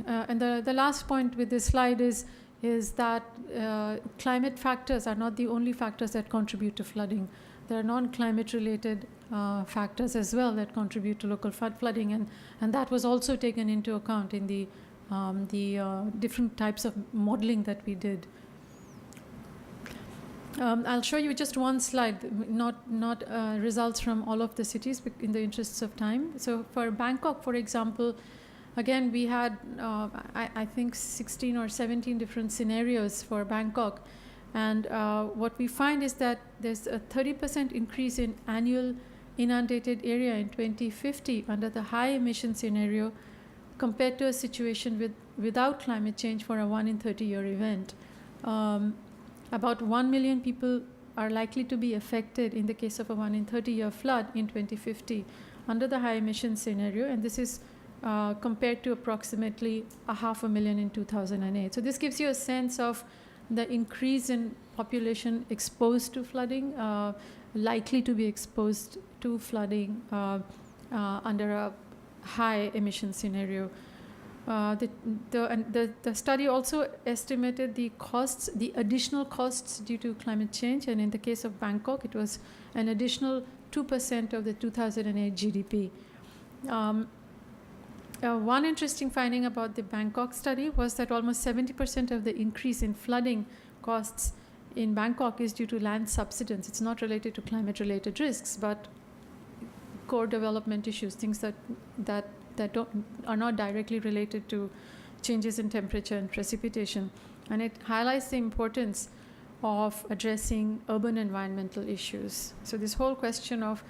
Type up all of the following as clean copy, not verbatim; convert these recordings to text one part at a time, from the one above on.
And the last point with this slide is that climate factors are not the only factors that contribute to flooding. There are non-climate related factors as well that contribute to local flooding, and that was also taken into account in the different types of modeling that we did. I'll show you just one slide, not results from all of the cities in the interests of time. So for Bangkok, for example, again, we had, I think, 16 or 17 different scenarios for Bangkok. And what we find is that there's a 30% increase in annual inundated area in 2050 under the high emission scenario compared to a situation without climate change for a 1 in 30-year event. About 1 million people are likely to be affected in the case of a 1 in 30-year flood in 2050 under the high emission scenario, and this is compared to approximately 500,000 in 2008. So this gives you a sense of the increase in population exposed to flooding, likely to be exposed to flooding under a high emission scenario. The study also estimated the costs, the additional costs due to climate change, and in the case of Bangkok, it was an additional 2% of the 2008 GDP. One interesting finding about the Bangkok study was that almost 70% of the increase in flooding costs in Bangkok is due to land subsidence. It's not related to climate-related risks, but core development issues, things that are not directly related to changes in temperature and precipitation. And it highlights the importance of addressing urban environmental issues. So this whole question of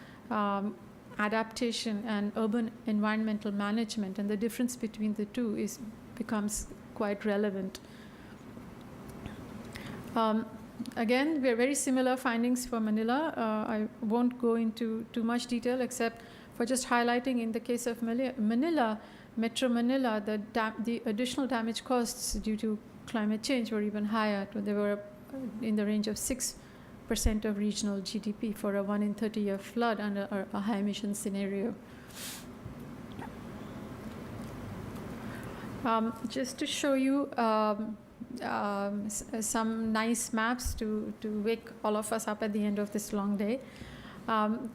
adaptation and urban environmental management and the difference between the two becomes quite relevant. Again, we are very similar findings for Manila. I won't go into too much detail except for just highlighting in the case of Manila, Metro Manila, the additional damage costs due to climate change were even higher. They were in the range of 6% of regional GDP for a 1 in 30-year flood under a high emission scenario. Just to show you some nice maps to wake all of us up at the end of this long day. In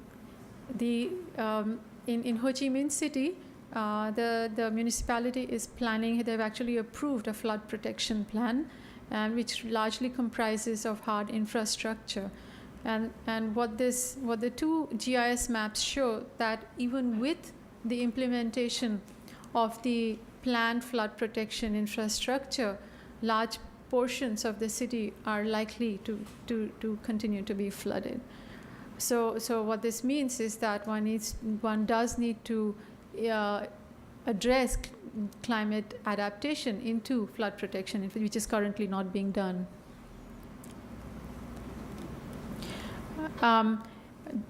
Ho Chi Minh City, the municipality is planning, they've actually approved a flood protection plan, which largely comprises of hard infrastructure. And what the two GIS maps show, that even with the implementation of the planned flood protection infrastructure, large portions of the city are likely to continue to be flooded. So what this means is that one does need to address climate adaptation into flood protection, which is currently not being done.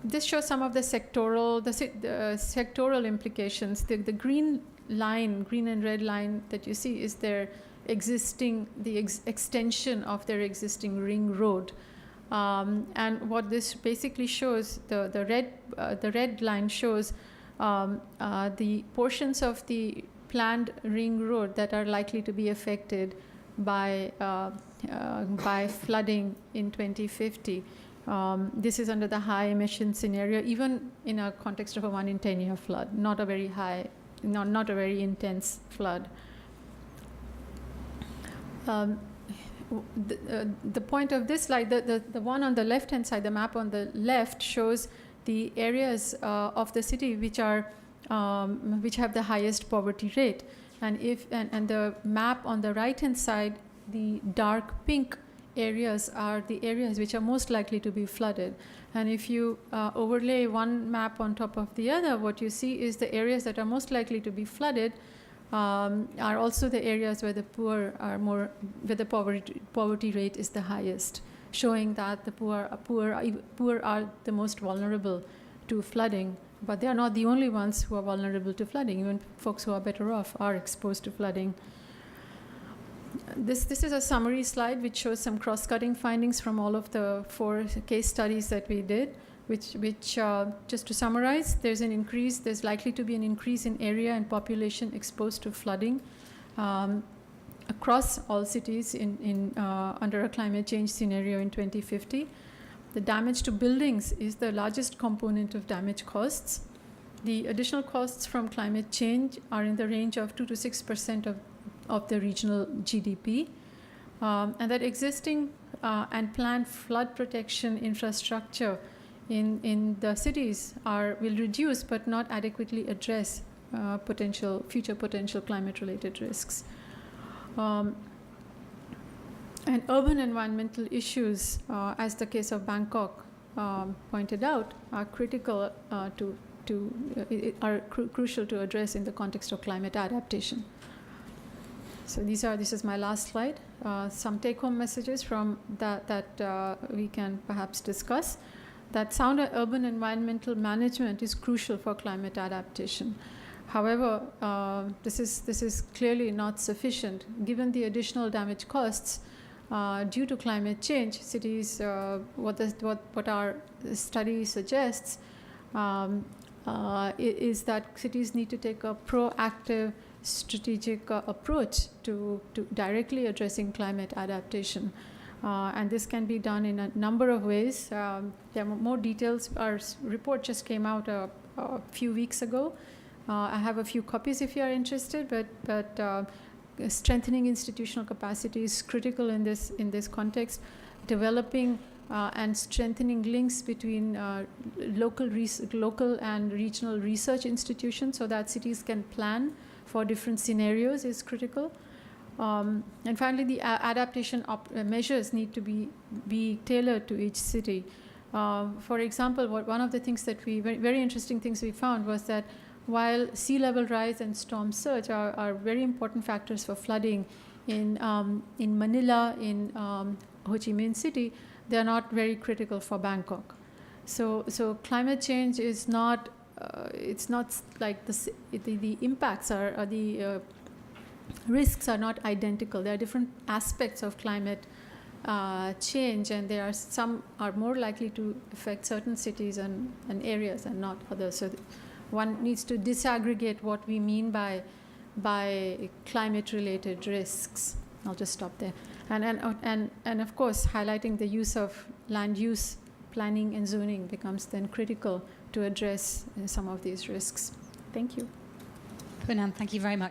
This shows some of the sectoral implications. The green and red line that you see is the extension of their existing ring road. And what this basically shows, the red line shows the portions of the planned ring road that are likely to be affected by flooding in 2050. This is under the high emission scenario, even in a context of a 1 in 10-year flood, not a very high, not a very intense flood. The point of this slide, the one on the left-hand side, the map on the left shows the areas of the city which have the highest poverty rate, and the map on the right-hand side, the dark pink areas are the areas which are most likely to be flooded. And if you overlay one map on top of the other, what you see is the areas that are most likely to be flooded are also the areas where the poor are more, where the poverty rate is the highest, showing that the poor are the most vulnerable to flooding. But they are not the only ones who are vulnerable to flooding. Even folks who are better off are exposed to flooding. This is a summary slide which shows some cross-cutting findings from all of the 4 case studies that we did, which just to summarize, there's likely to be an increase in area and population exposed to flooding across all cities under a climate change scenario in 2050. The damage to buildings is the largest component of damage costs. The additional costs from climate change are in the range of 2 to 6% of the regional GDP. And that existing and planned flood protection infrastructure in the cities will reduce but not adequately address future potential climate-related risks. And urban environmental issues, as the case of Bangkok pointed out, are critical crucial to address in the context of climate adaptation. So this is my last slide. Some take-home messages from that we can perhaps discuss. That sound urban environmental management is crucial for climate adaptation. However, this is clearly not sufficient. Given the additional damage costs due to climate change, cities, what our study suggests is that cities need to take a proactive, strategic approach to directly addressing climate adaptation. And this can be done in a number of ways. There are more details. Our report just came out a few weeks ago. I have a few copies if you are interested, but strengthening institutional capacity is critical in this context. Developing and strengthening links between local and regional research institutions so that cities can plan for different scenarios is critical. And finally, the adaptation measures need to be tailored to each city. For example, one of the things that very interesting things we found was that while sea level rise and storm surge are very important factors for flooding in Manila, in Ho Chi Minh City, they are not very critical for Bangkok. So climate change is not it's not like the impacts or the risks are not identical. There are different aspects of climate change, and some are more likely to affect certain cities and areas and not others. So one needs to disaggregate what we mean by climate-related risks. I'll just stop there. And of course, highlighting the use of land use planning and zoning becomes then critical to address some of these risks. Thank you. Poonam, thank you very much.